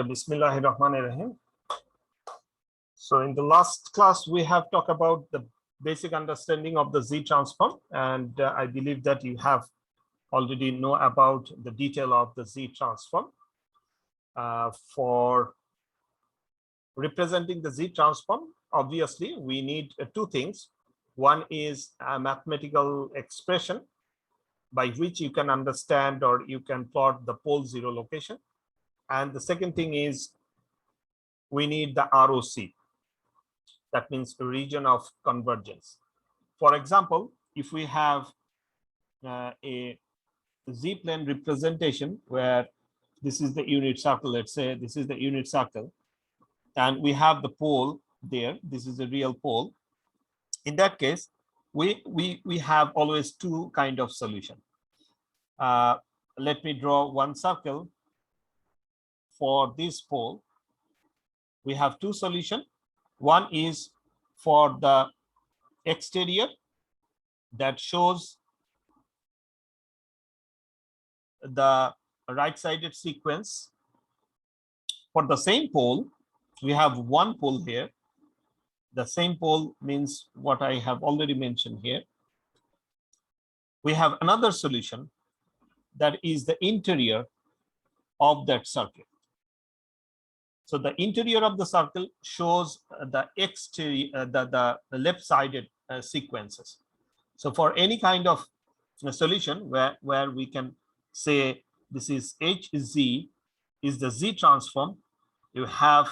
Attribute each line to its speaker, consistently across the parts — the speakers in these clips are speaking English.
Speaker 1: Bismillahirrahmanirrahim. So in the last class, we have talked about the basic understanding of the Z transform, and I believe that you have already know about the detail of the Z transform. For representing the Z transform, obviously, we need two things. One is a mathematical expression by which you can understand or you can plot the pole zero location. And the second thing is we need the ROC. That means the region of convergence. For example, if we have a Z-plane representation where this is the unit circle, let's say this is the unit circle, and we have the pole there, this is a real pole. In that case, we have always two kind of solution. Let me draw one circle for this pole. We have two solutions. One is for the exterior that shows the right-sided sequence. For the same pole, we have one pole here. The same pole means what I have already mentioned here. We have another solution that is the interior of that circle. So the interior of the circle shows the exterior, the left-sided sequences. So for any kind of solution where we can say this is HZ is the Z transform, you have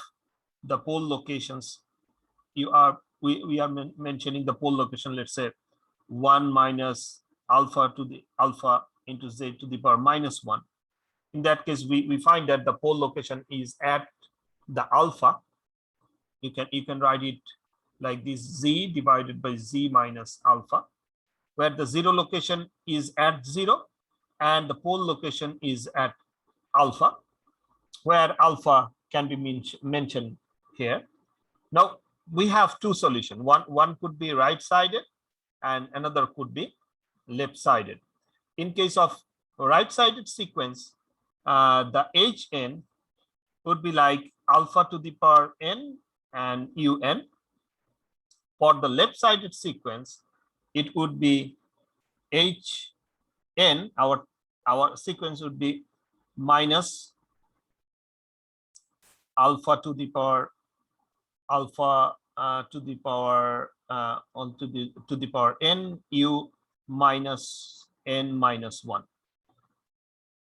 Speaker 1: the pole locations. We are mentioning the pole location. Let's say 1 minus alpha to the alpha into Z to the power minus 1. In that case, we find that the pole location is at the alpha. You can write it like this: Z divided by Z minus alpha, where the zero location is at 0 and the pole location is at alpha, where alpha can be mentioned here. Now we have two solutions. One could be right-sided and another could be left-sided. In case of right-sided sequence, the Hn would be like alpha to the power n and un. For the left-sided sequence, it would be Hn, our sequence would be minus alpha to the power to the power to the power n u minus n minus 1.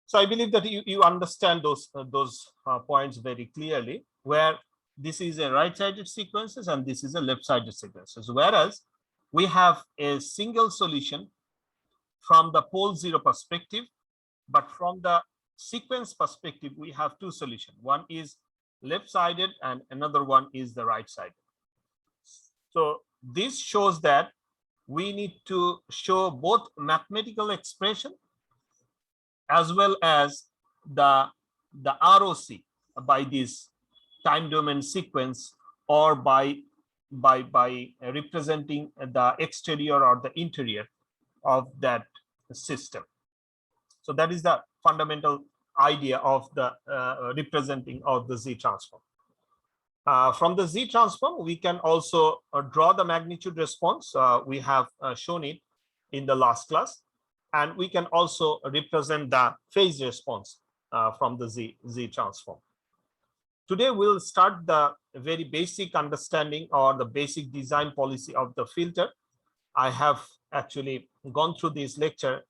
Speaker 1: So I believe that you understand those points very clearly, where this is a right-sided sequences and this is a left-sided sequences. Whereas we have a single solution from the pole zero perspective, but from the sequence perspective, we have two solutions. One is left-sided and another one is the right-sided. So this shows that we need to show both mathematical expression as well as the ROC by this time domain sequence, or by representing the exterior or the interior of that system. So that is the fundamental idea of the representing of the Z transform. From the Z transform, we can also draw the magnitude response. We have shown it in the last class. And we can also represent the phase response from the Z transform. Today, we'll start the very basic understanding or the basic design policy of the filter. I have actually gone through this lecture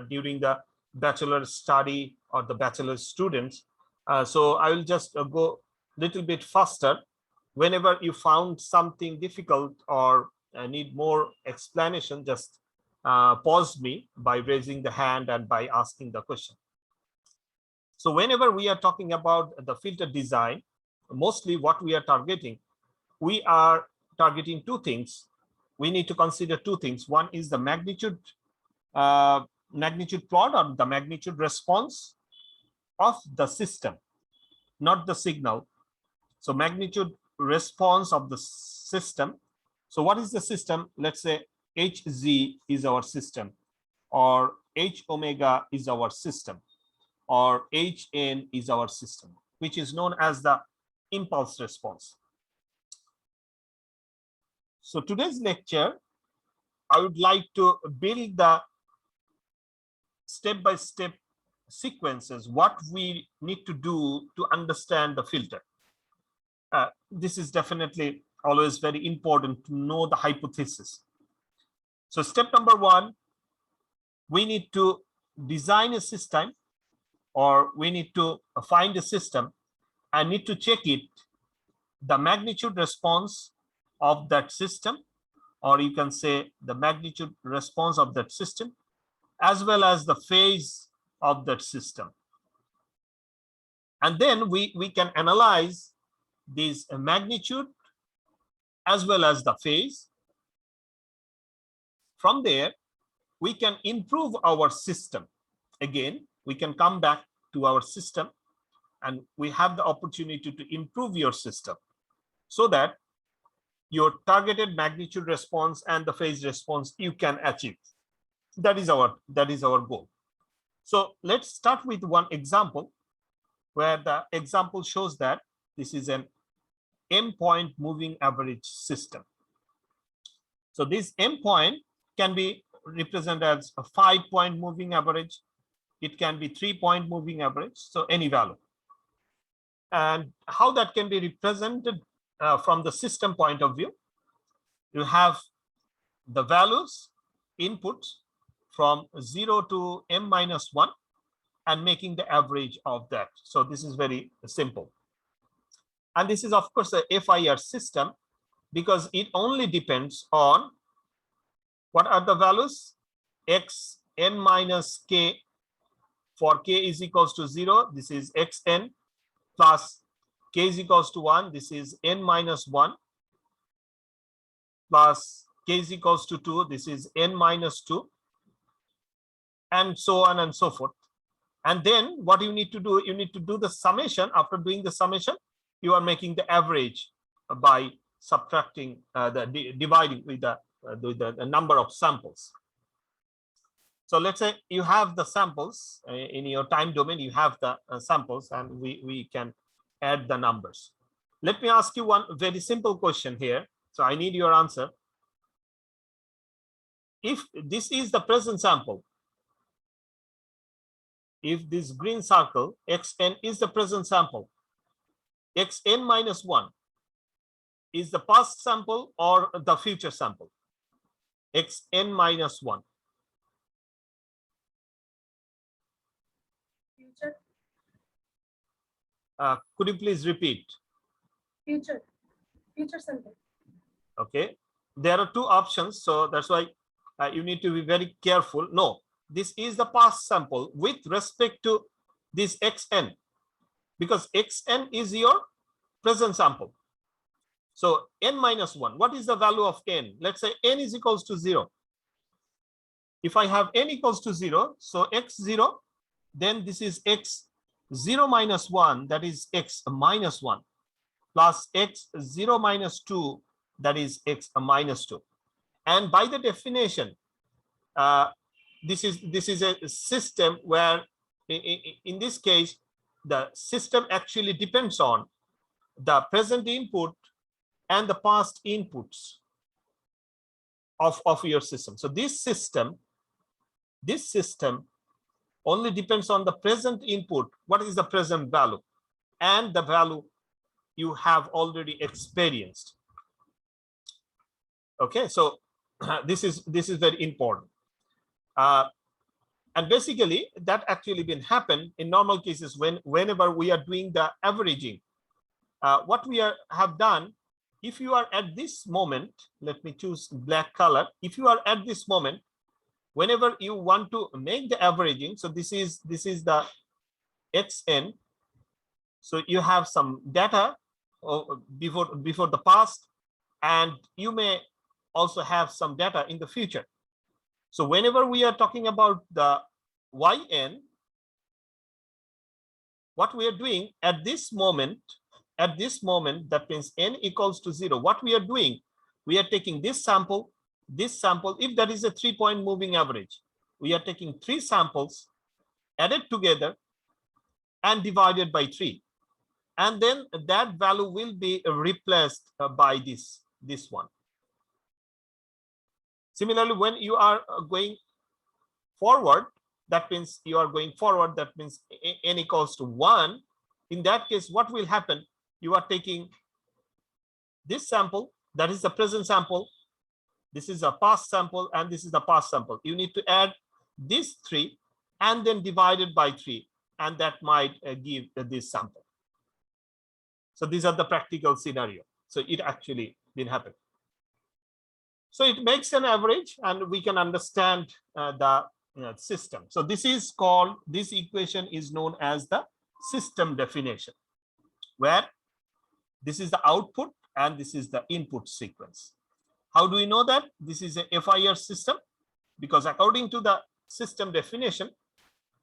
Speaker 1: during the bachelor study or the bachelor students. So I will just go a little bit faster. Whenever you found something difficult or need more explanation, just pause me by raising the hand and by asking the question. So whenever we are talking about the filter design, mostly what we are targeting two things. We need to consider two things. One is the magnitude plot or the magnitude response of the system, not the signal. So magnitude response of the system. So what is the system? Let's say Hz is our system, or H omega is our system, or Hn is our system. which is known as the impulse response. So today's lecture, I would like to build the step-by-step sequences, what we need to do to understand the filter. This is definitely always very important to know the hypothesis. So step number one, we need to design a system, or we need to find a system and need to check it, the magnitude response of that system, or you can say the magnitude response of that system, as well as the phase of that system. And then we can analyze this magnitude as well as the phase. From there, we can improve our system. Again, we can come back to our system and we have the opportunity to improve your system so that your targeted magnitude response and the phase response you can achieve. That is our goal. So let's start with one example where the example shows that this is an M-point moving average system. So this M-point can be represented as a 5-point moving average. It can be 3-point moving average, so any value. And how that can be represented from the system point of view, you have the values, inputs from 0 to m-1 and making the average of that. So this is very simple. And this is of course a FIR system because it only depends on what are the values, x n minus k. For k is equals to 0, this is xn, plus k is equals to 1, this is n minus 1, plus k is equals to 2, this is n minus 2, and so on and so forth. And then what you need to do, you need to do the summation. After doing the summation, you are making the average by subtracting, dividing with the number of samples. So let's say you have the samples in your time domain, you have the samples, and we can add the numbers. Let me ask you one very simple question here. So I need your answer. If this is the present sample, if this green circle xn is the present sample, xn minus 1 is the past sample or the future sample? Xn minus 1.
Speaker 2: Future.
Speaker 1: Could you please repeat?
Speaker 2: Future sample.
Speaker 1: Okay, there are two options, so that's why you need to be very careful. No, this is the past sample with respect to this xn, because xn is your present sample. So n minus 1, what is the value of n? Let's say n is equals to 0. If I have n equals to 0, so x0, then this is x0 minus 1, that is x minus 1, plus x0 minus 2, that is x minus 2. And by the definition, this is a system where in this case, the system actually depends on the present input and the past inputs of your system. So this system only depends on the present input. What is the present value? And the value you have already experienced. Okay, so this is very important. And basically that actually been happen in normal cases whenever we are doing the averaging. What we have done, if you are at this moment, let me choose black color. If you are at this moment, whenever you want to make the averaging, so this is the xn. So you have some data before the past, and you may also have some data in the future. So whenever we are talking about the yn, what we are doing at this moment, that means n equals to 0. What we are doing, we are taking this sample, if that is a 3-point moving average, we are taking 3 samples, added together and divided by 3. and then that value will be replaced by this one. Similarly, when you are going forward, that means you are going forward, that means n equals to 1. In that case, what will happen? You are taking this sample, that is the present sample, this is a past sample, and this is the past sample. You need to add these 3 and then divide it by 3, and that might give this sample. So these are the practical scenario. So it actually didn't happen. So it makes an average, and we can understand the system. So this is called, this equation is known as the system definition, where this is the output and this is the input sequence. How do we know that this is a FIR system? Because according to the system definition,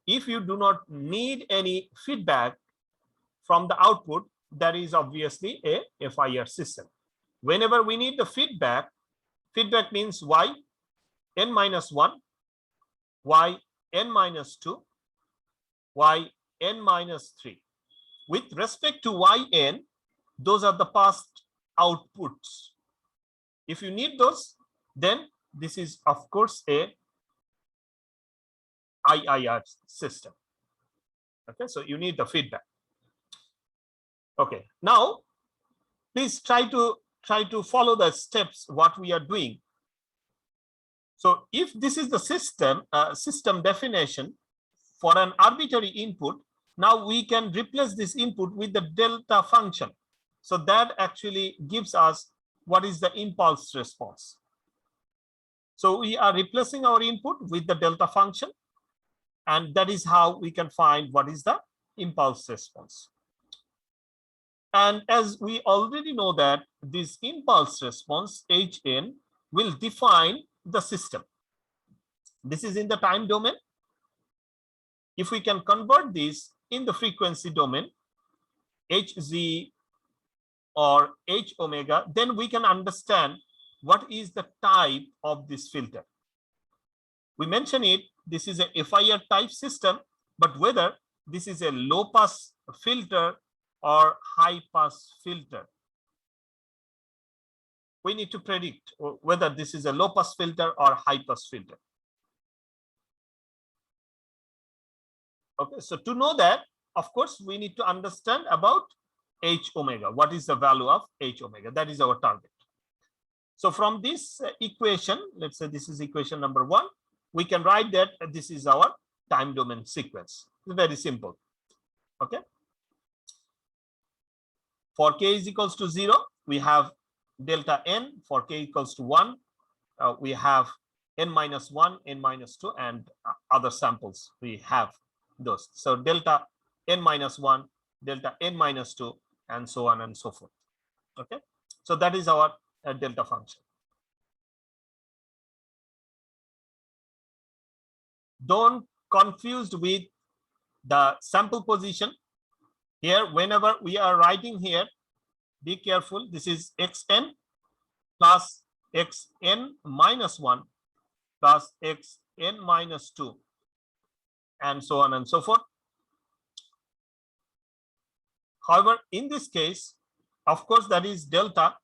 Speaker 1: if you do not need any feedback from the output, that is obviously a FIR system. Whenever we need the feedback means y n minus 1, y n minus 2, y n minus 3. With respect to yn, those are the past outputs. If you need those, then this is of course a IIR system. Okay, so you need the feedback. Okay, now please try to follow the steps what we are doing. So if this is the system definition for an arbitrary input, now we can replace this input with the delta function. So that actually gives us what is the impulse response. So we are replacing our input with the delta function, and that is how we can find what is the impulse response. And as we already know that this impulse response Hn will define the system. This is in the time domain. If we can convert this in the frequency domain, Hz or H omega, then we can understand what is the type of this filter. We mention it, this is a FIR type system, but whether this is a low pass filter or high pass filter, we need to predict whether this is a low pass filter or high pass filter. Okay, so to know that, of course, we need to understand about H omega. What is the value of H omega? That is our target. So from this equation, let's say this is equation number 1, we can write that this is our time domain sequence. It's very simple. Okay. For k is equals to 0, we have delta n. For k equals to 1, we have n minus 1, n minus 2, and other samples we have those. So delta n minus 1, delta n minus 2, and so on and so forth. Okay, so that is our delta function. Don't confused with the sample position. Here, whenever we are writing here, be careful. This is xn plus xn minus 1 plus xn minus 2, and so on and so forth. However, in this case, of course, that is delta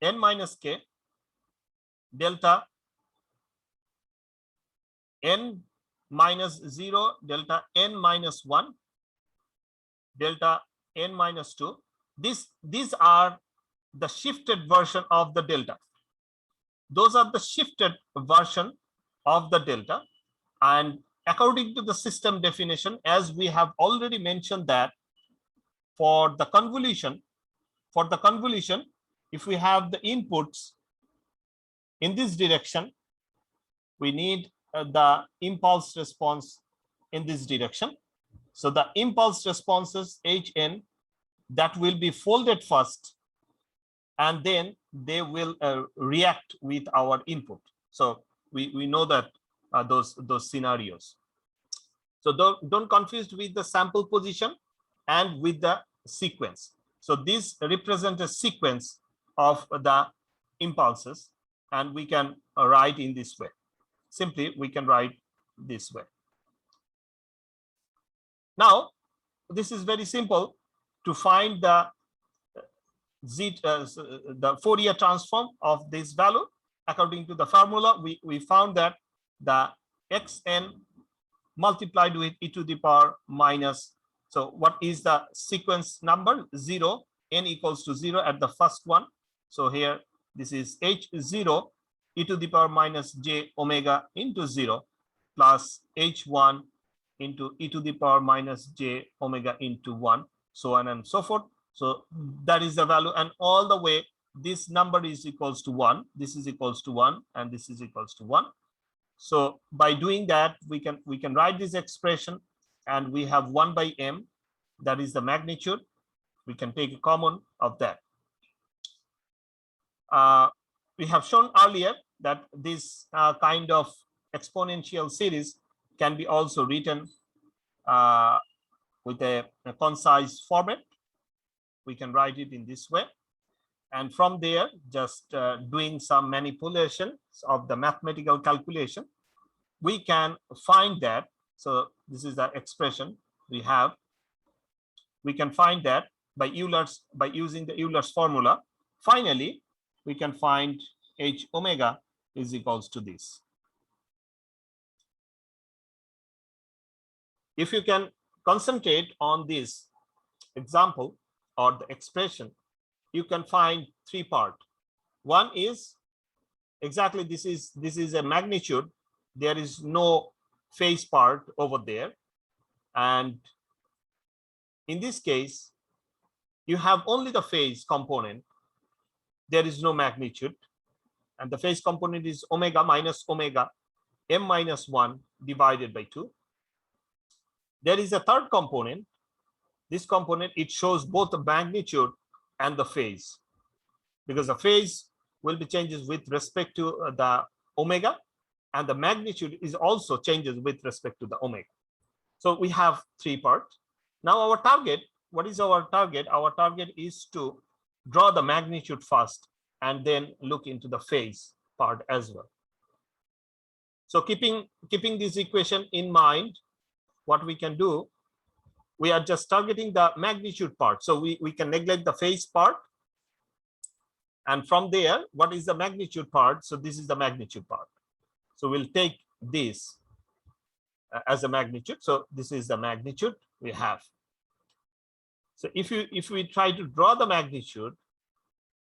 Speaker 1: n minus k, delta n minus 0, delta n minus 1, delta n minus 2. These are the shifted version of the delta. Those are the shifted version of the delta. And according to the system definition, as we have already mentioned that for the convolution, if we have the inputs in this direction, we need the impulse response in this direction. So the impulse responses Hn, that will be folded first, and then they will react with our input. So we know that those scenarios. So don't confuse with the sample position and with the sequence. So this represents a sequence of the impulses, and we can write in this way. Simply, we can write this way. Now, this is very simple. to find the the Fourier transform of this value. According to the formula, we found that the xn multiplied with e to the power minus, so what is the sequence number? 0, n equals to 0 at the first one. So here this is h0 e to the power minus j omega into 0 plus h1 into e to the power minus j omega into 1, so on and so forth. So that is the value, and all the way this number is equals to 1, this is equals to 1, and this is equals to 1. So by doing that, we can write this expression, and we have 1 by m, that is the magnitude. We can take a common of that. We have shown earlier that this kind of exponential series can be also written with a concise format. We can write it in this way, and from there, just doing some manipulations of the mathematical calculation, we can find that. So this is the expression we have. We can find that by using the Euler's formula. Finally, we can find h omega is equals to this. If you can concentrate on this example or the expression, you can find 3 parts. One is exactly this is a magnitude. There is no phase part over there, and in this case you have only the phase component. There is no magnitude, and the phase component is omega minus omega m minus 1 divided by 2. There is a third component. This component, it shows both the magnitude and the phase, because the phase will be changes with respect to the omega, and the magnitude is also changes with respect to the omega. So we have 3 parts. Now our target, what is our target? Our target is to draw the magnitude first and then look into the phase part as well. So keeping this equation in mind, what we can do, we are just targeting the magnitude part. So we can neglect the phase part. And from there, what is the magnitude part? So this is the magnitude part. So we'll take this as a magnitude. So this is the magnitude we have. So if we try to draw the magnitude,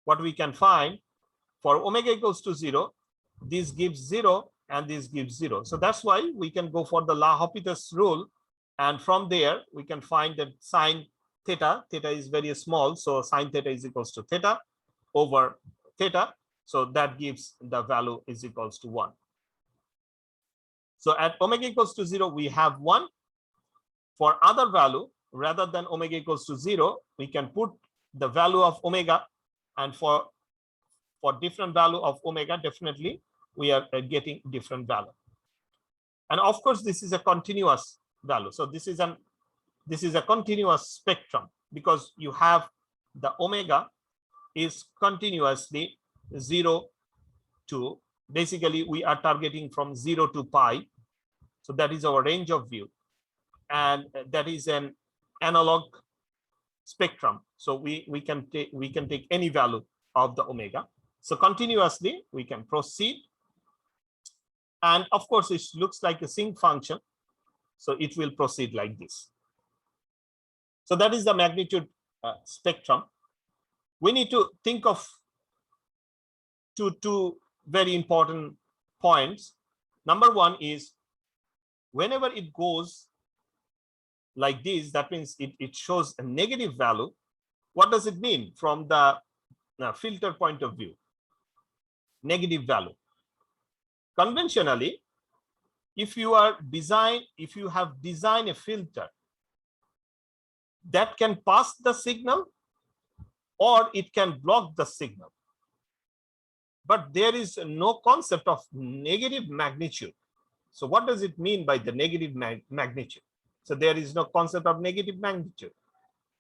Speaker 1: what we can find, for omega equals to 0, this gives 0 and this gives 0. So that's why we can go for the L'Hopital's rule. And from there, we can find that sine theta is very small. So sine theta is equals to theta over theta. So that gives the value is equals to 1. So at omega equals to 0, we have 1. For other value, rather than omega equals to 0, we can put the value of omega, and for different value of omega, definitely we are getting different value. And of course, this is a continuous value. So this is a continuous spectrum, because you have the omega is continuously 0 to, basically we are targeting from 0 to pi. So that is our range of view, and that is an analog spectrum. So we can take any value of the omega. So continuously we can proceed, and of course it looks like a sinc function. So it will proceed like this. So that is the magnitude spectrum. We need to think of two very important points. Number one is, whenever it goes like this, that means it shows a negative value. What does it mean from the filter point of view? Negative value. Conventionally, if you have designed a filter that can pass the signal or it can block the signal, but there is no concept of negative magnitude. So what does it mean by the negative magnitude? So there is no concept of negative magnitude.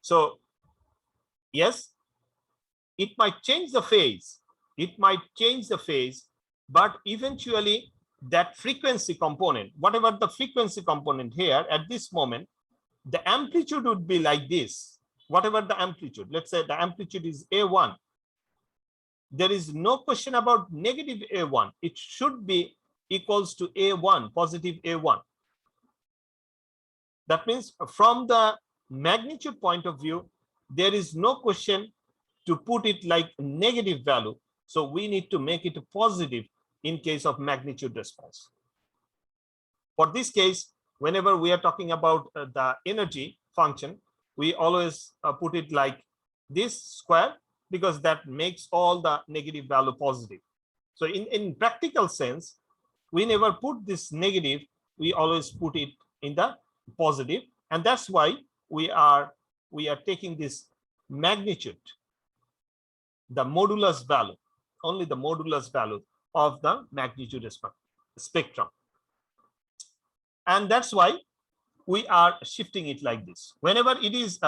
Speaker 1: So yes, it might change the phase. It might change the phase, but eventually that frequency component, whatever the frequency component here at this moment, the amplitude would be like this, whatever the amplitude, let's say the amplitude is A1, there is no question about negative A1. It should be equals to A1, positive A1. That means from the magnitude point of view, there is no question to put it like negative value. So we need to make it positive in case of magnitude response. For this case, whenever we are talking about the energy function, we always put it like this square, because that makes all the negative value positive. So in practical sense, we never put this negative, we always put it in the positive, and that's why we are taking this magnitude, the modulus value, only the modulus value of the magnitude spectrum. And that's why we are shifting it like this. Whenever it is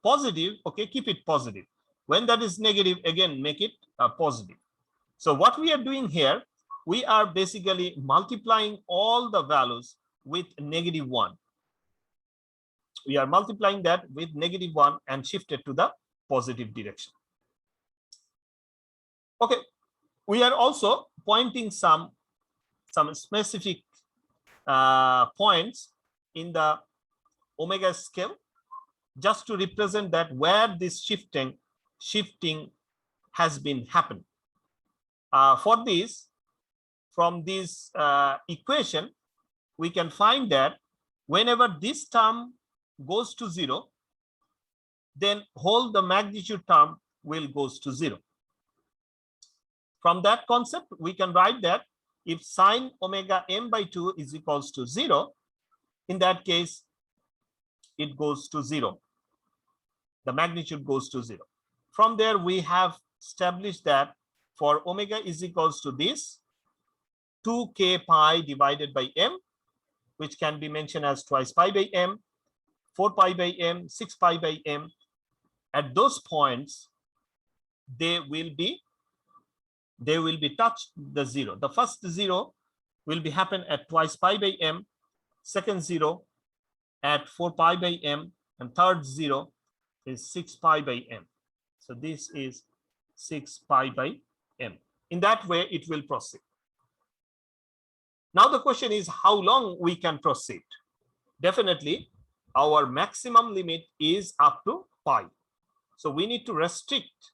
Speaker 1: positive, okay, keep it positive. When that is negative, again, make it positive. So what we are doing here, we are basically multiplying all the values with -1. We are multiplying that with -1 and shifted to the positive direction. Okay, we are also pointing some specific points in the omega scale, just to represent that where this shifting has been happened. For this, from this equation, we can find that whenever this term goes to 0, then whole the magnitude term will goes to 0. From that concept, we can write that if sine omega m/2 is equals to 0, in that case, it goes to 0. The magnitude goes to 0. From there, we have established that for omega is equals to this 2k pi divided by m, which can be mentioned as twice pi by m, 4 pi by m, 6 pi by m. At those points, they will be touched the 0. The first 0 will be happen at twice pi by m, second 0 at 4 pi by m, and third 0 is 6 pi by m. So this is 6 pi by m. In that way, it will proceed. Now the question is how long we can proceed. Definitely, our maximum limit is up to pi. So we need to restrict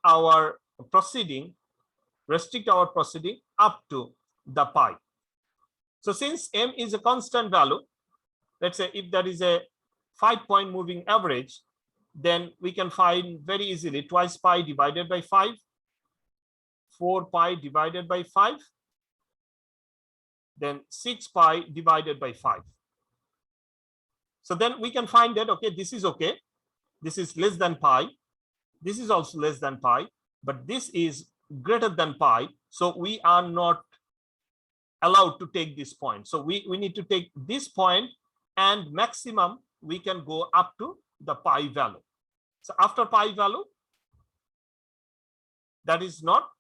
Speaker 1: our proceeding up to the pi. So since m is a constant value, let's say if that is a 5-point moving average, then we can find very easily twice pi divided by 5, 4 pi divided by 5, then 6 pi divided by 5. So then we can find that, okay, this is okay. This is less than pi. This is also less than pi, but this is greater than pi. So we are not allowed to take this point. So we need to take this point, and maximum we can go up to the pi value. So after pi value, that is not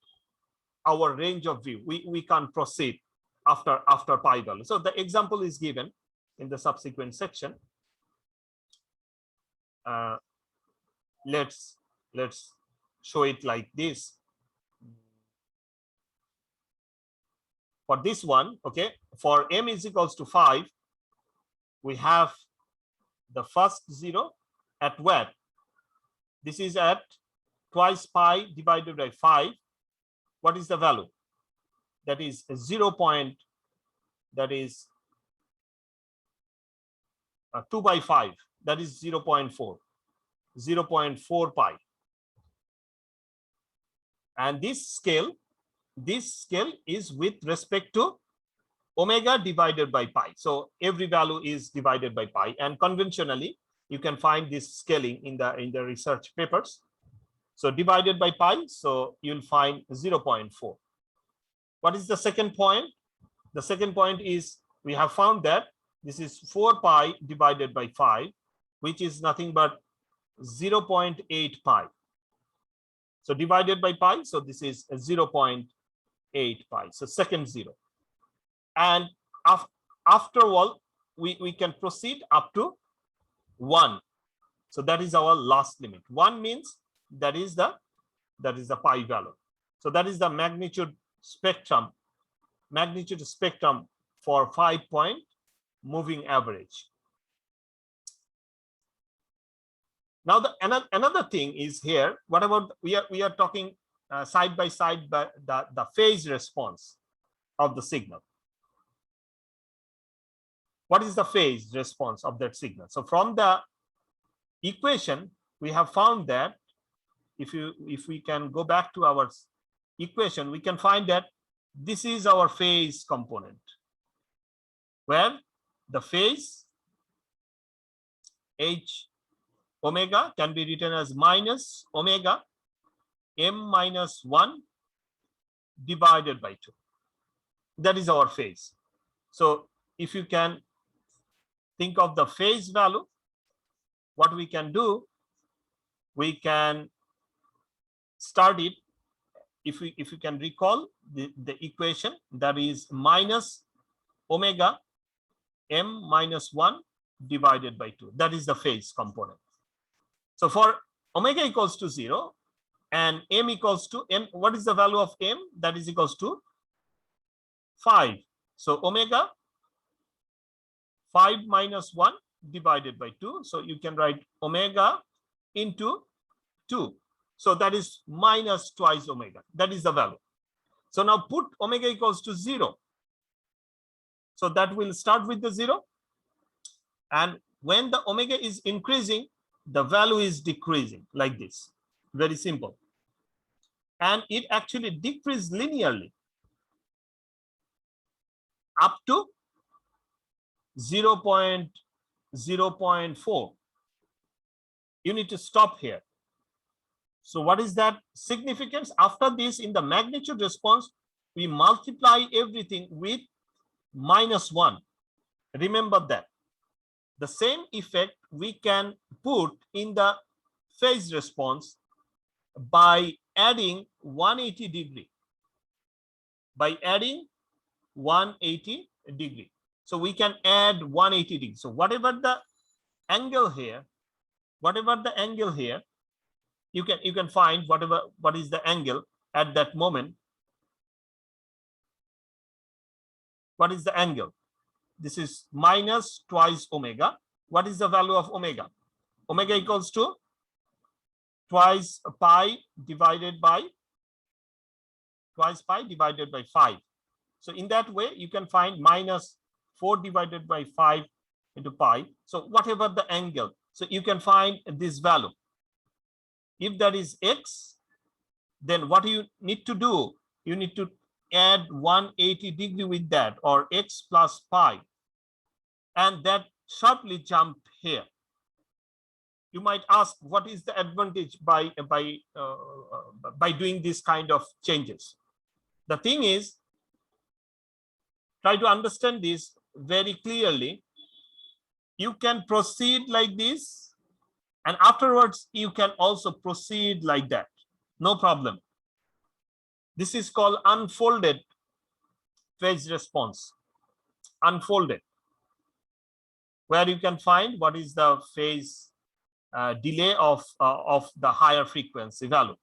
Speaker 1: our range of view. We can't proceed after pi value. So the example is given in the subsequent section. Let's show it like this. For this one, okay, for m is equals to 5, we have the first 0 at where? This is at twice pi divided by 5. What is the value? That is 0. That is 2 by 5. That is 0.4. 0.4 pi. And this scale is with respect to omega divided by pi. So every value is divided by pi, and conventionally you can find this scaling in the research papers. So divided by pi, so you'll find 0.4. What is the second point? The second point is we have found that this is 4 pi divided by 5, which is nothing but 0.8 pi. So divided by pi, so this is 0.8 pi. So second 0. And after all, we can proceed up to 1. So that is our last limit. 1 means that is the pi value. So that is the magnitude spectrum for 5-point moving average. Now another thing is here. What about we are talking side by side by the phase response of the signal. What is the phase response of that signal? So from the equation, we have found that if we can go back to our equation, we can find that this is our phase component, where the phase h omega can be written as minus omega m minus 1 divided by 2. That is our phase. So if you can think of the phase value, what we can do, we can start it. If you can recall the equation, that is minus omega m minus 1 divided by 2. That is the phase component. So for omega equals to 0 and m equals to m, what is the value of m? That is equals to 5. So omega 5 minus 1 divided by 2. So you can write omega into 2. So that is minus twice omega. That is the value. So now put omega equals to 0. So that will start with the 0. And when the omega is increasing, the value is decreasing like this. Very simple. And it actually decreases linearly up to 0.4. You need to stop here. So what is that significance? After this, in the magnitude response, we multiply everything with -1. Remember that. The same effect we can put in the phase response by adding 180 degree. By adding 180 degree. So we can add 180 degree. So whatever the angle here, you can find what is the angle at that moment. What is the angle? This is minus twice omega. What is the value of omega? Omega equals to twice pi divided by 5. So in that way, you can find minus 4 divided by 5 into pi. So whatever the angle, so you can find this value. If that is x, then what you need to do, you need to add 180 degree with that, or x plus pi, and that sharply jump here. You might ask, what is the advantage by doing this kind of changes? The thing is, try to understand this very clearly. You can proceed like this, and afterwards you can also proceed like that. No problem. This is called unfolded phase response. Unfolded, where you can find what is the phase delay of the higher frequency value.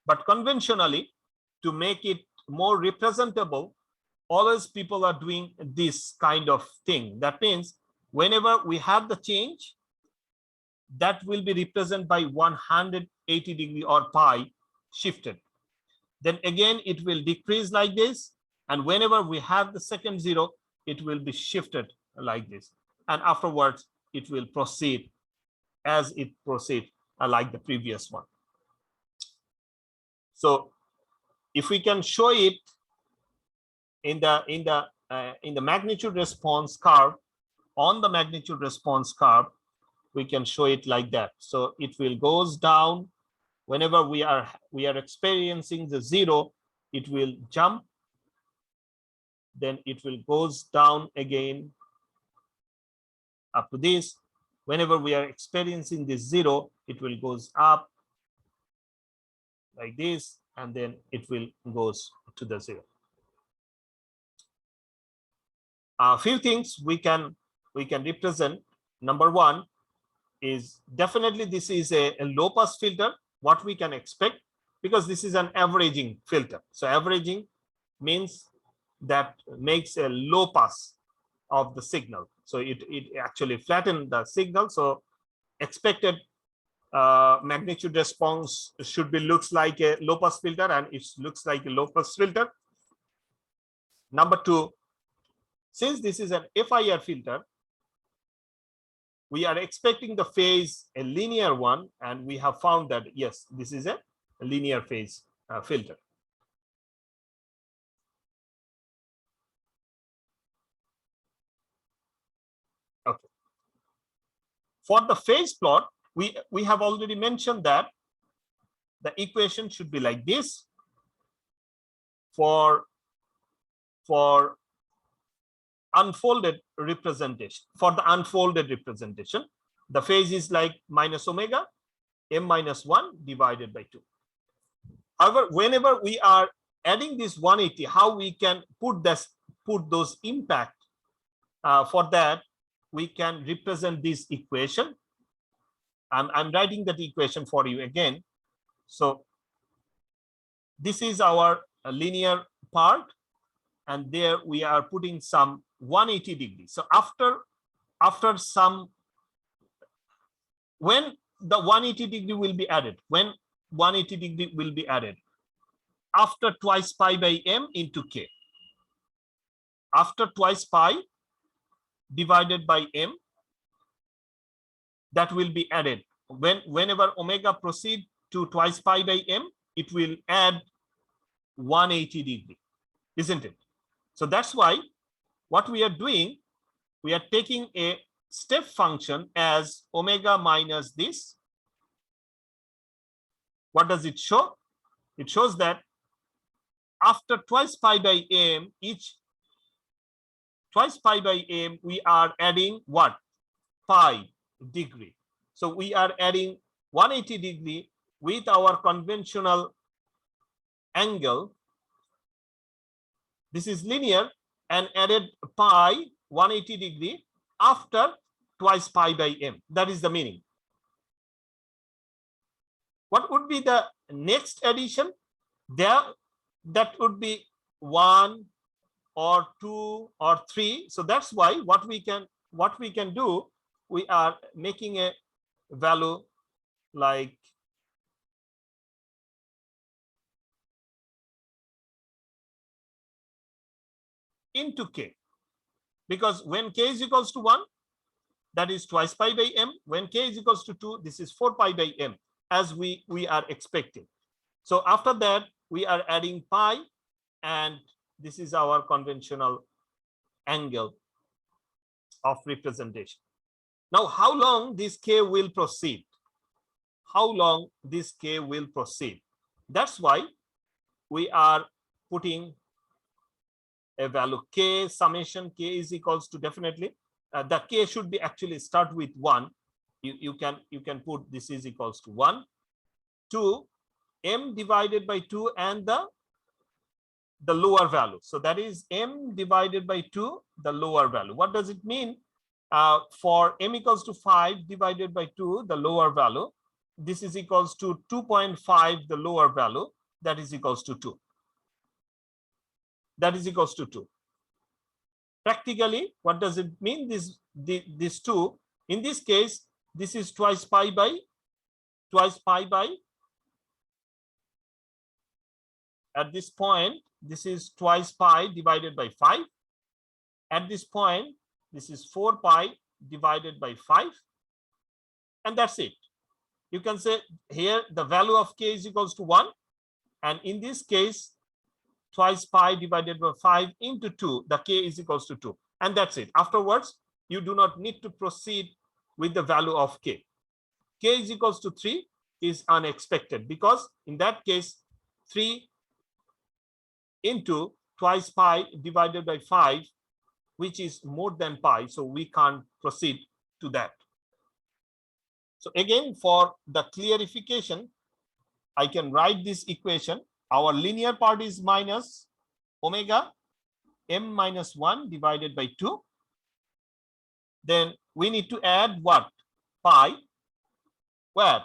Speaker 1: But conventionally, to make it more representable, always people are doing this kind of thing. That means whenever we have the change, that will be represented by 180 degree or pi shifted. Then again, it will decrease like this. And whenever we have the second 0, it will be shifted like this. And afterwards, it will proceed as it proceeds like the previous one. So if we can show it in the magnitude response curve, on the magnitude response curve, we can show it like that. So it will goes down whenever we are experiencing the 0, it will jump, then it will goes down again up to this. Whenever we are experiencing this 0, it will goes up like this, and then it will goes to the 0. A few things we can represent. Number one, is definitely this is a low pass filter, what we can expect, because this is an averaging filter. So averaging means that makes a low pass of the signal. So it actually flattens the signal. So expected magnitude response should be looks like a low pass filter, and it looks like a low pass filter. Number two, since this is an FIR filter, we are expecting the phase a linear one, and we have found that yes, this is a linear phase filter. Okay. For the phase plot, we have already mentioned that the equation should be like this. For unfolded representation, for the unfolded representation, the phase is like minus omega m minus 1 divided by 2. However, whenever we are adding this 180, how we can put those impact, for that we can represent this equation. I'm writing that equation for you again. So this is our linear part, and there we are putting some 180 degrees. So after some, when the 180 degree will be added, when 180 degree will be added, after twice pi by m into k, after twice pi divided by m, that will be added. Whenever omega proceed to twice pi by m, it will add 180 degree, isn't it? So that's why what we are doing, we are taking a step function as omega minus this. What does it show? It shows that after twice pi by m, twice pi by m, we are adding what? Pi degree. So we are adding 180 degree with our conventional angle. This is linear, and added pi 180 degree after twice pi by m. That is the meaning. What would be the next addition? There, that would be 1 or 2 or 3. So that's why what we can do, we are making a value like into k, because when k is equals to 1, that is twice pi by m. When k is equals to 2, this is 4 pi by m, as we are expecting. So after that, we are adding pi, and this is our conventional angle of representation. Now, how long this k will proceed? How long this k will proceed? That's why we are putting a value k, summation k is equals to, definitely the k should be actually start with 1. You can put this is equals to 1 to m divided by 2 and the lower value. So that is m divided by 2, the lower value. What does it mean? For m equals to 5 divided by 2, the lower value, this is equals to 2.5, the lower value, that is equals to 2. That is equals to 2. Practically, what does it mean? This 2, in this case, this is twice pi by, at this point, this is twice pi divided by 5. At this point, this is 4 pi divided by 5. And that's it. You can say here the value of k is equals to 1. And in this case, twice pi divided by 5 into 2, the k is equals to 2. And that's it. Afterwards, you do not need to proceed with the value of k. K is equals to 3 is unexpected, because in that case, 3 into twice pi divided by 5, which is more than pi, so we can't proceed to that. So again, for the clarification, I can write this equation. Our linear part is minus omega m minus 1 divided by 2. Then we need to add what? Pi. where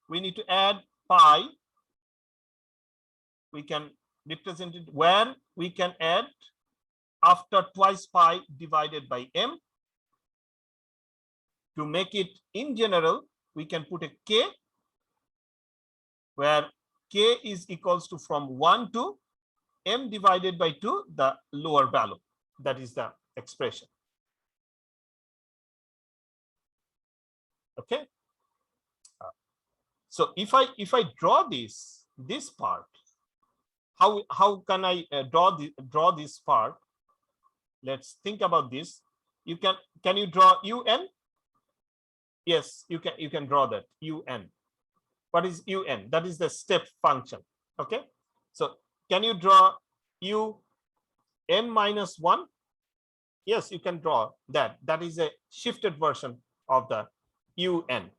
Speaker 1: we need to add pi. We can represent it where we can add after twice pi divided by m. To make it in general, we can put a k, where k is equals to from 1 to m divided by 2, the lower value. That is the expression. Okay. So if I draw this part, how can I draw this part? Let's think about this. You can you draw un? Yes, you can draw that un. What is un? That is the step function. Okay. So can you draw un minus 1? Yes, you can draw that. That is a shifted version of the un.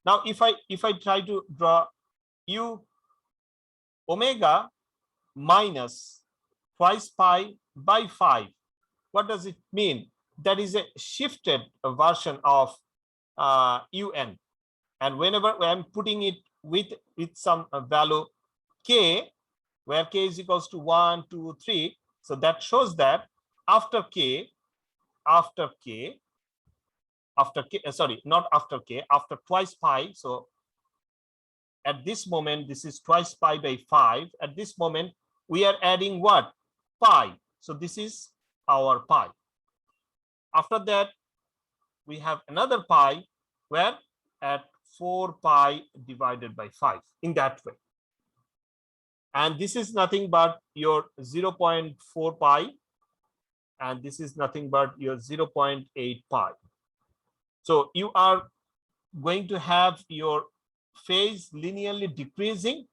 Speaker 1: Now if I try to draw u omega minus twice pi by 5, what does it mean? That is a shifted version of un, and whenever I'm putting it with some value k, where k is equals to 1, 2, 3, so that shows that after k, sorry, not after k, after twice pi. So at this moment, this is twice pi by 5. At this moment, we are adding what? Pi. So this is our pi. After that, we have another pi, where at 4 pi divided by 5, in that way. And this is nothing but your 0.4 pi, and this is nothing but your 0.8 pi. So you are going to have your phase linearly decreasing.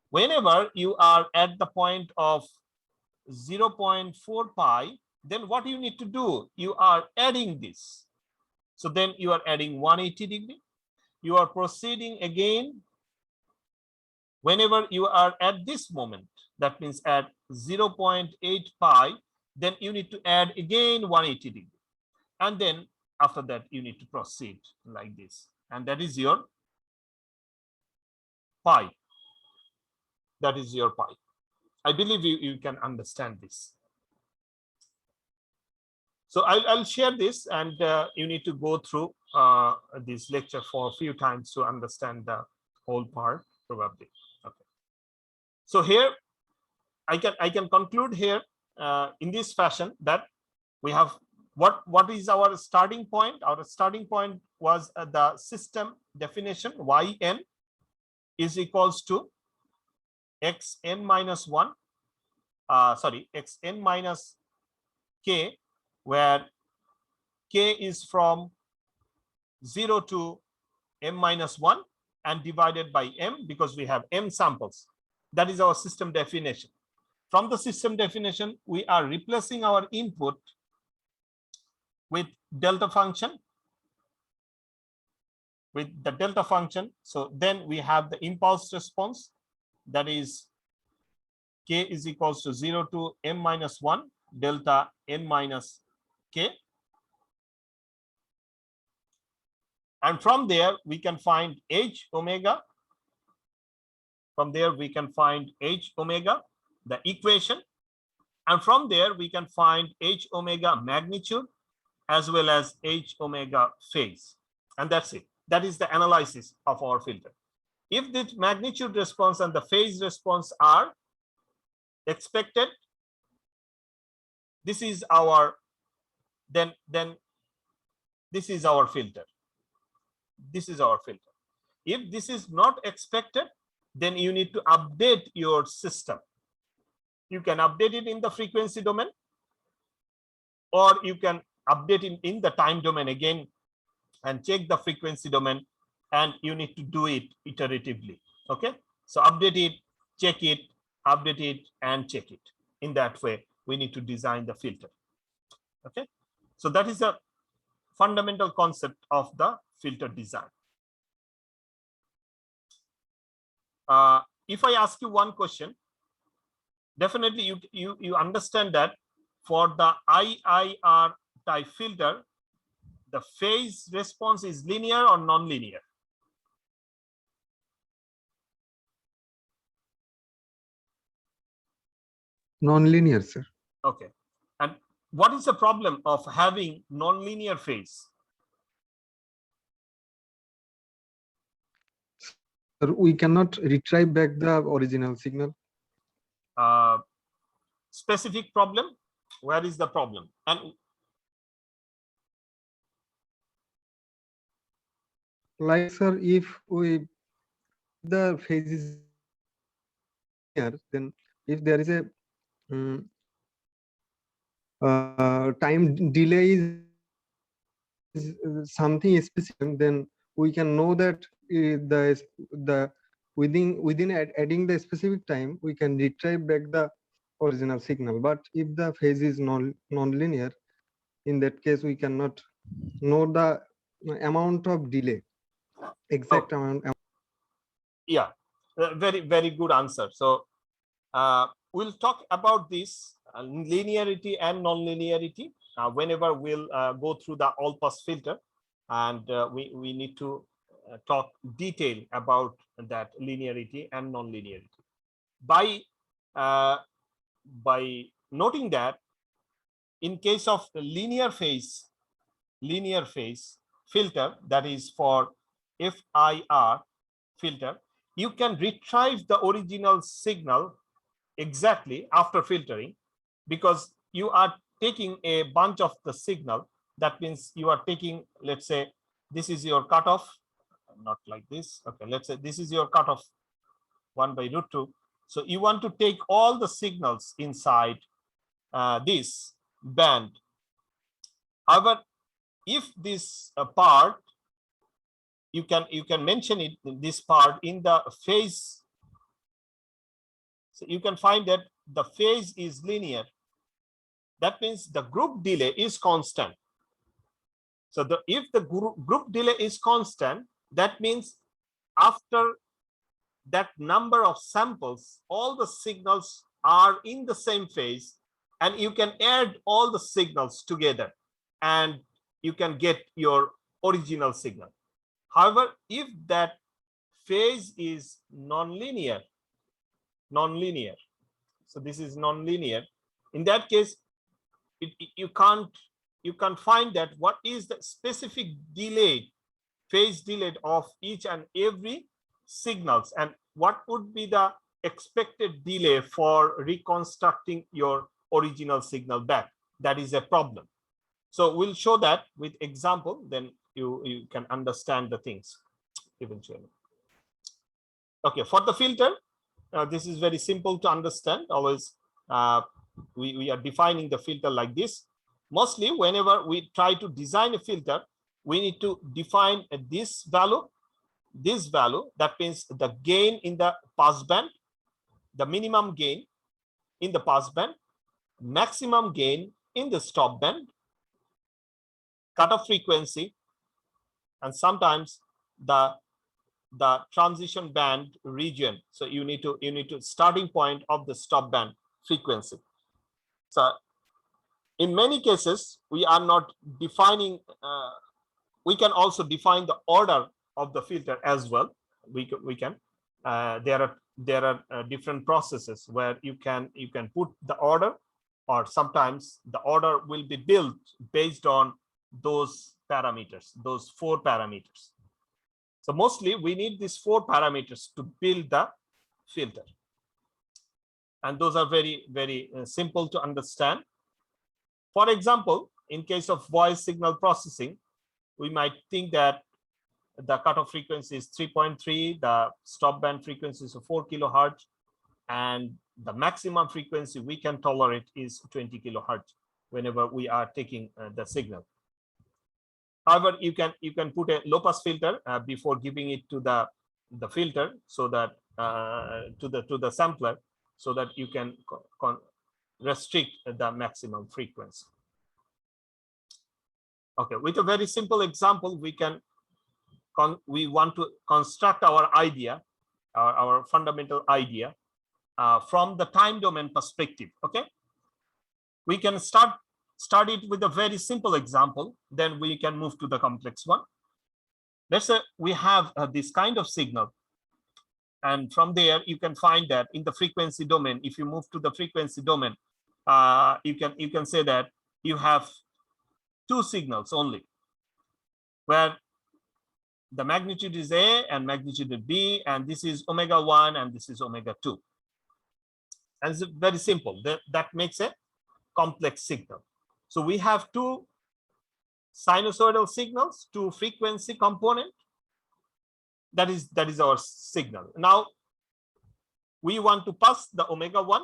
Speaker 1: Whenever you are at the point of 0.4 pi, then what you need to do? You are adding this. So then you are adding 180 degree. You are proceeding again. Whenever you are at this moment, that means at 0.8 pi, then you need to add again 180 degree. And then after that, you need to proceed like this. And that is your pi. That is your pi. I believe you can understand this. So I'll share this, and you need to go through this lecture for a few times to understand the whole part, probably. Okay. So here I can conclude here in this fashion that we have what is our starting point. Our starting point was the system definition. Yn is equals to xn minus 1. Sorry, xn minus k, where k is from 0 to m minus 1 and divided by m, because we have m samples. That is our system definition. From the system definition, we are replacing our input with delta function, with the delta function. So then we have the impulse response, that is k is equals to 0 to m minus 1 delta n minus k. And from there, we can find h omega. From there, we can find h omega, the equation. And from there, we can find h omega magnitude as well as h omega phase. And that's it. That is the analysis of our filter. If the magnitude response and the phase response are expected, this is our, then this is our filter. This is our filter. If this is not expected, then you need to update your system. You can update it in the frequency domain, or you can update it in the time domain again and check the frequency domain, and you need to do it iteratively. Okay, so update it, check it, update it, and check it. In that way, we need to design the filter. Okay, so that is a fundamental concept of the filter design. If I ask you one question, definitely you understand that for the IIR type filter, the phase response is linear or non-linear?
Speaker 3: Non-linear, sir.
Speaker 1: Okay. And what is the problem of having non-linear phase?
Speaker 3: Sir, we cannot retrieve back the original signal.
Speaker 1: Specific problem? Where is the problem? And
Speaker 3: Like, sir, if the phase is here, then if there is a time delay is something specific, then we can know that the within adding the specific time, we can retrieve back the original signal. But if the phase is non-linear, in that case we cannot know the amount of delay, exact amount.
Speaker 1: yeah, very good answer. So we'll talk about this linearity and non-linearity whenever we'll go through the all-pass filter, and we need to talk detail about that linearity and non-linearity. By noting that in case of the linear phase filter, that is for FIR filter, you can retrieve the original signal exactly after filtering, because you are taking a bunch of the signal. That means you are taking, let's say this is your cutoff, not like this. Okay, let's say this is your cutoff 1/√2. So you want to take all the signals inside this band. However, if this part, you can mention it, this part in the phase. So you can find that the phase is linear. That means the group delay is constant. So if the group delay is constant, that means after that number of samples, all the signals are in the same phase, and you can add all the signals together and you can get your original signal. However, if that phase is non-linear, so this is non-linear, in that case you can't find that what is the specific delay, phase delay of each and every signals, and what would be the expected delay for reconstructing your original signal back. That is a problem. So we'll show that with example, then you can understand the things eventually. Okay, for the filter, this is very simple to understand. Always we are defining the filter like this. Mostly whenever we try to design a filter, we need to define this value. That means the gain in the passband, the minimum gain in the passband, maximum gain in the stop band, cutoff frequency, and sometimes the transition band region. So you need to starting point of the stop band frequency. So in many cases we are not defining, we can also define the order of the filter as well. We can there are different processes where you can put the order, or sometimes the order will be built based on those parameters, those 4 parameters. So mostly we need these 4 parameters to build the filter, and those are very simple to understand. For example, in case of voice signal processing, we might think that the cutoff frequency is 3.3, the stop band frequency is 4 kilohertz, and the maximum frequency we can tolerate is 20 kilohertz whenever we are taking the signal. However, you can put a low pass filter before giving it to the filter, so that to the sampler, so that you can restrict the maximum frequency. Okay, with a very simple example, we want to construct our idea, our fundamental idea from the time domain perspective. Okay, we can start it with a very simple example, then we can move to the complex one. Let's say we have this kind of signal, And from there, you can find that in the frequency domain, if you move to the frequency domain, you can say that you have two signals only, where the magnitude is A and magnitude is B, and this is omega 1 and this is omega 2. And it's very simple. That makes a complex signal. So we have two sinusoidal signals, two frequency component. That is our signal. Now we want to pass the omega 1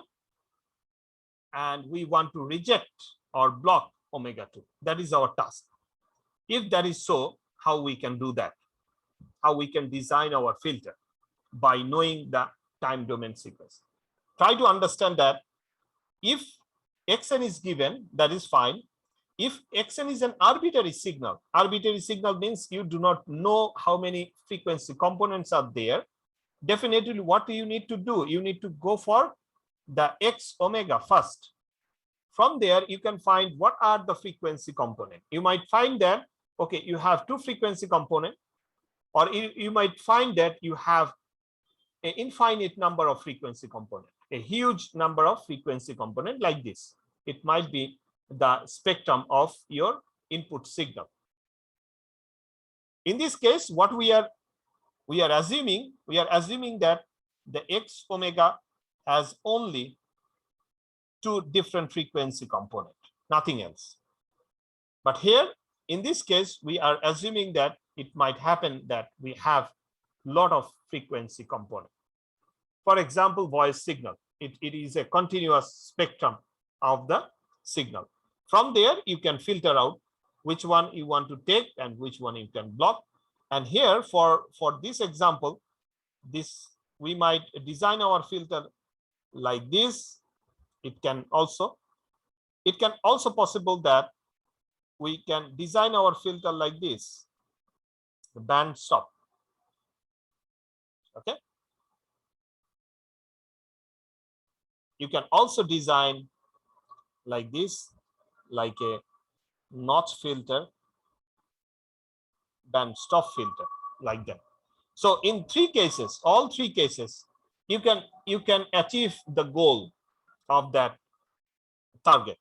Speaker 1: and we want to reject or block omega 2. That is our task. If that is so, how we can do that? How we can design our filter? By knowing the time domain sequence. Try to understand that if xn is given, that is fine. If xn is an arbitrary signal means you do not know how many frequency components are there. Definitely, what do you need to do? You need to go for the x omega first. From there, you can find what are the frequency component. You might find that, okay, you have two frequency component, or you might find that you have an infinite number of frequency component, a huge number of frequency component like this. It might be the spectrum of your input signal. In this case, what we are assuming that the x omega has only two different frequency component, nothing else. But here in this case, we are assuming that it might happen that we have lot of frequency component. For example, voice signal, it is a continuous spectrum of the signal. From there, you can filter out which one you want to take and which one you can block. And here for this example, we might design our filter like this. It can also possible that we can design our filter like this, the band stop. Okay. You can also design like this, like a notch filter, band stop filter, like that. So in all three cases, you can achieve the goal of that target.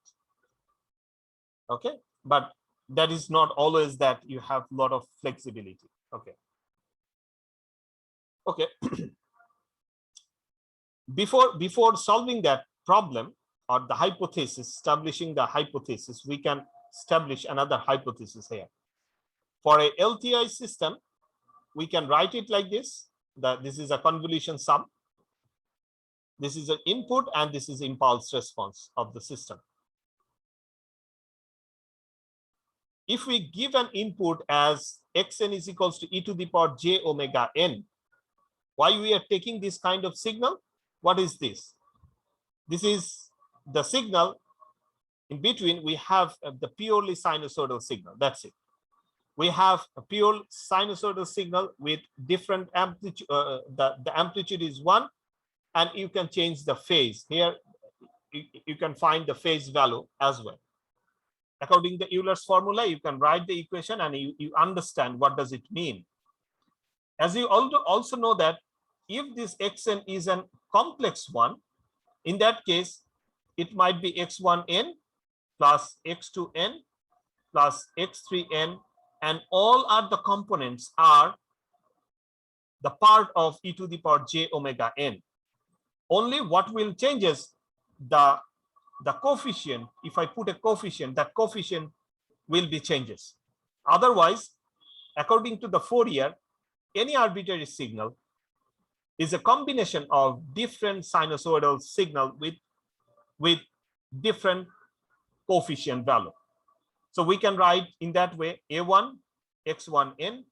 Speaker 1: Okay, but that is not always that you have a lot of flexibility. Okay. Okay. Before solving that problem or the hypothesis, establishing the hypothesis, we can establish another hypothesis here. For a LTI system, we can write it like this, that this is a convolution sum. This is an input and this is impulse response of the system. If we give an input as xn is equals to e to the power j omega n, why we are taking this kind of signal? What is this? This is the signal. In between, we have the purely sinusoidal signal. That's it. We have a pure sinusoidal signal with different amplitude. The amplitude is 1, and you can change the phase. Here, you can find the phase value as well. According to Euler's formula, you can write the equation and you understand what does it mean. As you also know that if this xn is a complex one, in that case, it might be x1n plus x2n plus x3n, and all other components are the part of e to the power j omega n. Only what will change is the coefficient. If I put a coefficient, that coefficient will be changes. Otherwise, according to the Fourier, any arbitrary signal is a combination of different sinusoidal signal with different coefficient value. So we can write in that way a1 x1n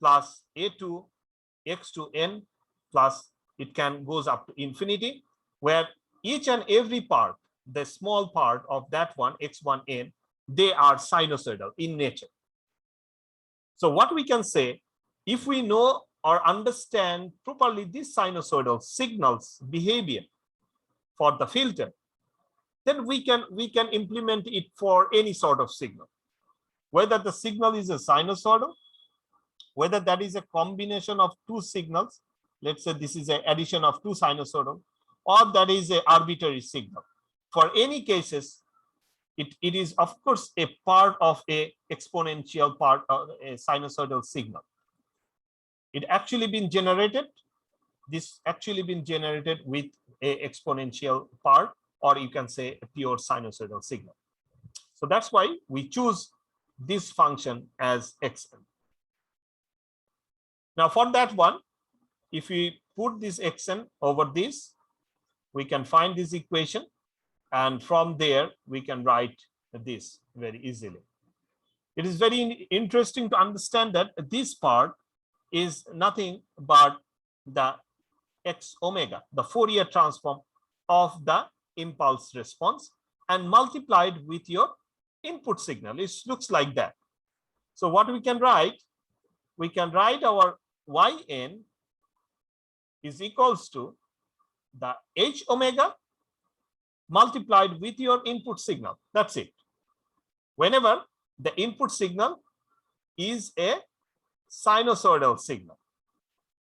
Speaker 1: plus a2 x2n plus it can goes up to infinity, where each and every part, the small part of that one x1n, they are sinusoidal in nature. So what we can say, if we know or understand properly this sinusoidal signals behavior for the filter, then we can implement it for any sort of signal, whether the signal is a sinusoidal, whether that is a combination of two signals, let's say this is an addition of two sinusoidal, or that is an arbitrary signal. For any cases, it is of course a part of a exponential part of a sinusoidal signal. It actually been generated, this actually been generated with a exponential part, or you can say a pure sinusoidal signal. So that's why we choose this function as xn. Now for that one, if we put this xn over this, we can find this equation, and from there we can write this very easily. It is very interesting to understand that this part is nothing but the x omega, the Fourier transform of the impulse response, and multiplied with your input signal. It looks like that. So what we can write? We can write our yn is equals to the h omega multiplied with your input signal. That's it. Whenever the input signal is a sinusoidal signal.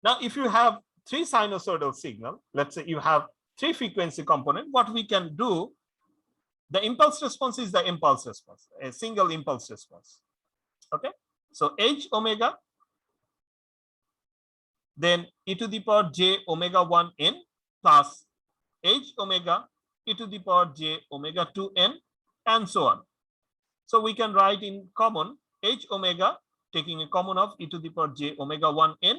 Speaker 1: Now, if you have three sinusoidal signal, let's say you have three frequency component, what we can do, the impulse response is the impulse response, a single impulse response. Okay, so h omega, then e to the power j omega 1 n plus h omega e to the power j omega 2 n, and so on. So we can write in common h omega, taking a common of e to the power j omega 1 n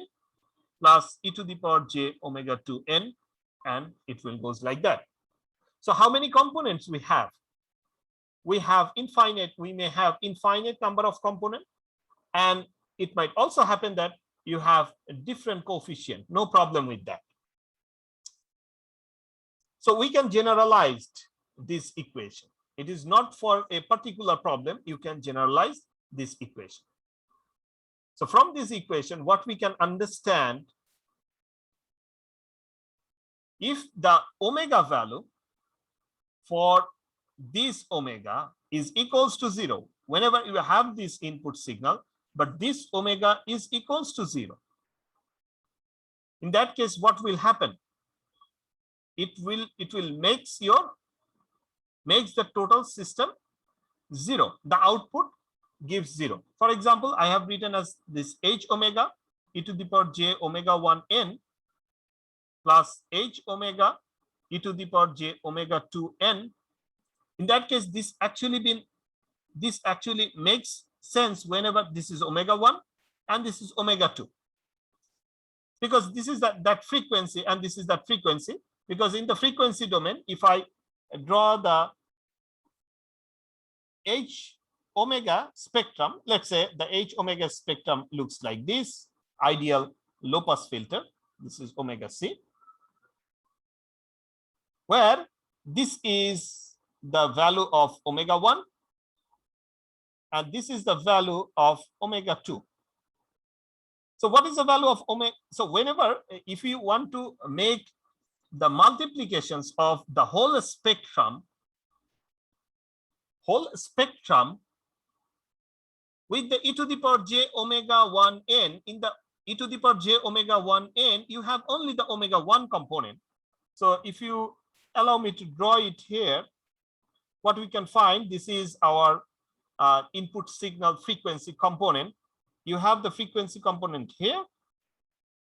Speaker 1: plus e to the power j omega 2 n, and it will goes like that. So how many components we have? We have infinite, we may have infinite number of components, and it might also happen that you have a different coefficient. No problem with that. So we can generalize this equation. It is not for a particular problem. You can generalize this equation. So from this equation, what we can understand, if the omega value for this omega is equals to 0, whenever you have this input signal, but this omega is equals to 0, in that case, what will happen? It will makes the total system 0. The output gives 0. For example, I have written as this h omega e to the power j omega 1 n plus h omega e to the power j omega 2 n. In that case, this actually makes sense whenever this is omega 1 and this is omega 2, because this is that frequency and this is that frequency. Because in the frequency domain, if I draw the h omega spectrum, let's say the h omega spectrum looks like this, ideal low pass filter. This is omega c, where this is the value of omega 1 and this is the value of omega 2. So what is the value of omega? So whenever, if you want to make the multiplications of the whole spectrum with the e to the power j omega 1 n, in the e to the power j omega 1 n, you have only the omega 1 component. So if you allow me to draw it here, what we can find, this is our input signal frequency component. You have the frequency component here,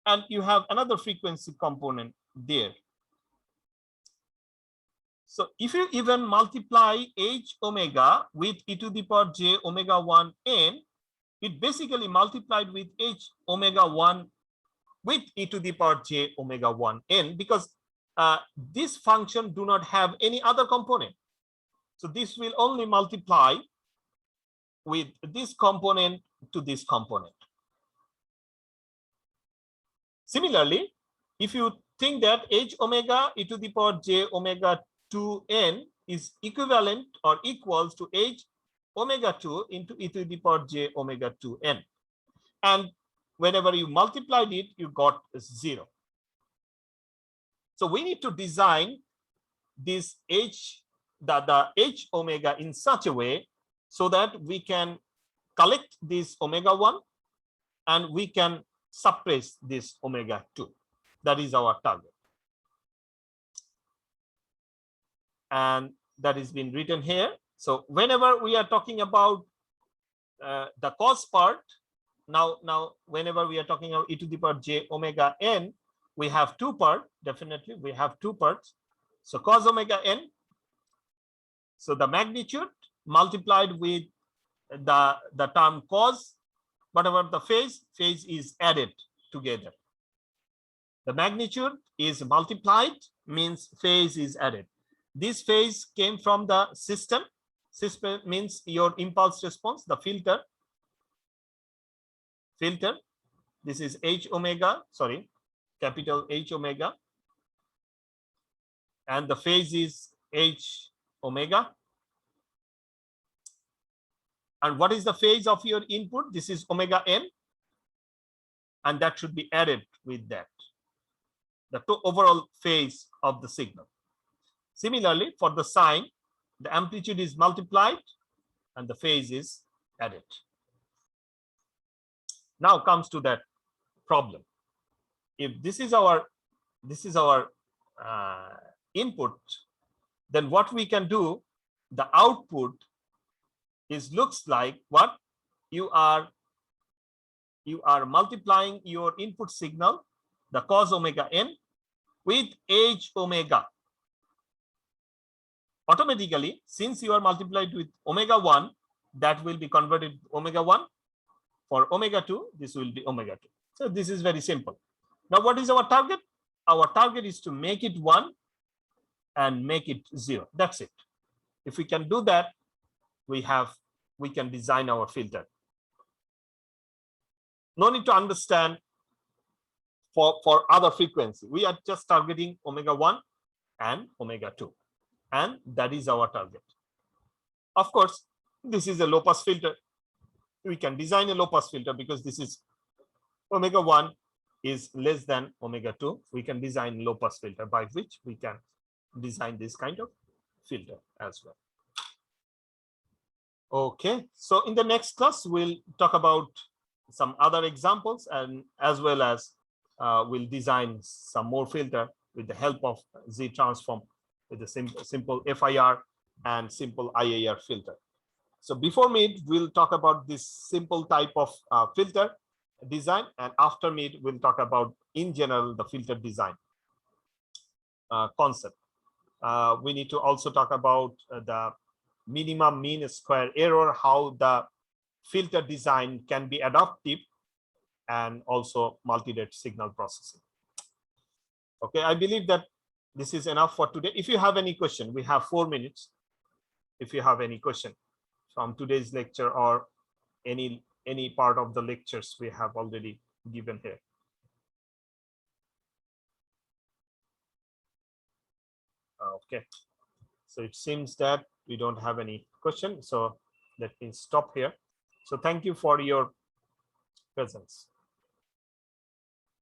Speaker 1: and you have another frequency component there. So if you even multiply h omega with e to the power j omega 1 n, it basically multiplied with h omega 1 with e to the power j omega 1 n, because this function do not have any other component. So this will only multiply with this component to this component. Similarly, if you think that h omega e to the power j omega 2 n is equivalent or equals to h omega 2 into e to the power j omega 2 n, and whenever you multiplied it, you got 0. So we need to design this the h omega in such a way so that we can collect this omega 1 and we can suppress this omega 2. That is our target. And that is been written here. So whenever we are talking about the cos part, now whenever we are talking about e to the power j omega n, we have two parts. Definitely we have two parts. So cos omega n, so the magnitude multiplied with the term cos, whatever the phase is added together. The magnitude is multiplied, means phase is added. This phase came from the system. System means your impulse response, the filter. This is H omega, sorry, capital H omega. And the phase is H omega. And what is the phase of your input? This is omega n. And that should be added with that, the overall phase of the signal. Similarly, for the sine, the amplitude is multiplied and the phase is added. Now comes to that problem. If this is our input, then what we can do, the output is looks like what? You are multiplying your input signal, the cos omega n, with H omega. Automatically, since you are multiplied with omega 1, that will be converted to omega 1. For omega 2, this will be omega 2. So this is very simple. Now, what is our target? Our target is to make it 1 and make it 0. That's it. If we can do that, we can design our filter. No need to understand for other frequency. We are just targeting omega 1 and omega 2. And that is our target. Of course, this is a low pass filter. We can design a low pass filter because this is omega 1 is less than omega 2. We can design low pass filter by which we can design this kind of filter as well. Okay, so in the next class, we'll talk about some other examples, and as well as we'll design some more filter with the help of Z transform with the simple FIR and simple IIR filter. So before mid, we'll talk about this simple type of filter design, and after mid, we'll talk about in general the filter design concept. We need to also talk about the minimum mean square error, how the filter design can be adaptive, and also multi-rate signal processing. Okay, I believe that this is enough for today. If you have any question, we have 4 minutes. If you have any question from today's lecture or any part of the lectures we have already given here. Okay, so it seems that we don't have any question. So let me stop here. So thank you for your presence.